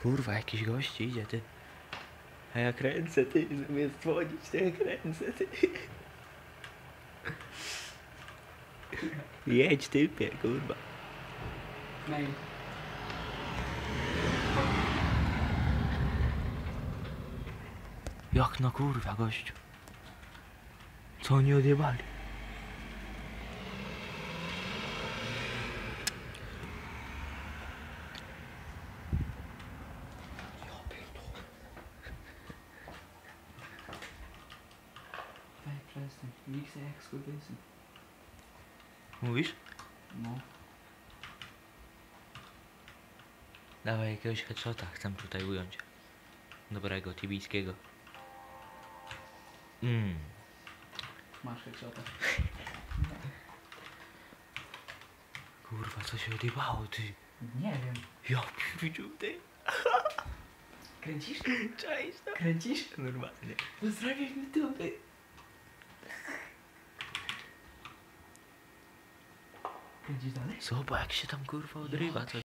Kurwa, jakiś gość idzie, ty. A ja kręcę, ty, zamiast dzwonić, to ja kręcę, ty. Jedź, typie, kurwa. Nej. Jak na kurwa, gościu. Co oni odjebali? Weź przestań. Nikt chce jak skurwysyn. Mówisz? No. Dawaj jakiegoś headshota, chcę tutaj ująć. Dobrego, tibijskiego. Masz headshota. Kurwa, co się odjebało, ty? Nie wiem. Ja pierdziu, ty. Kręcisz? Cześć, no. Kręcisz? Normalnie. Pozdrawiam YouTube. Kręcisz dalej? Zobacz, jak się tam kurwa odrywa, coś.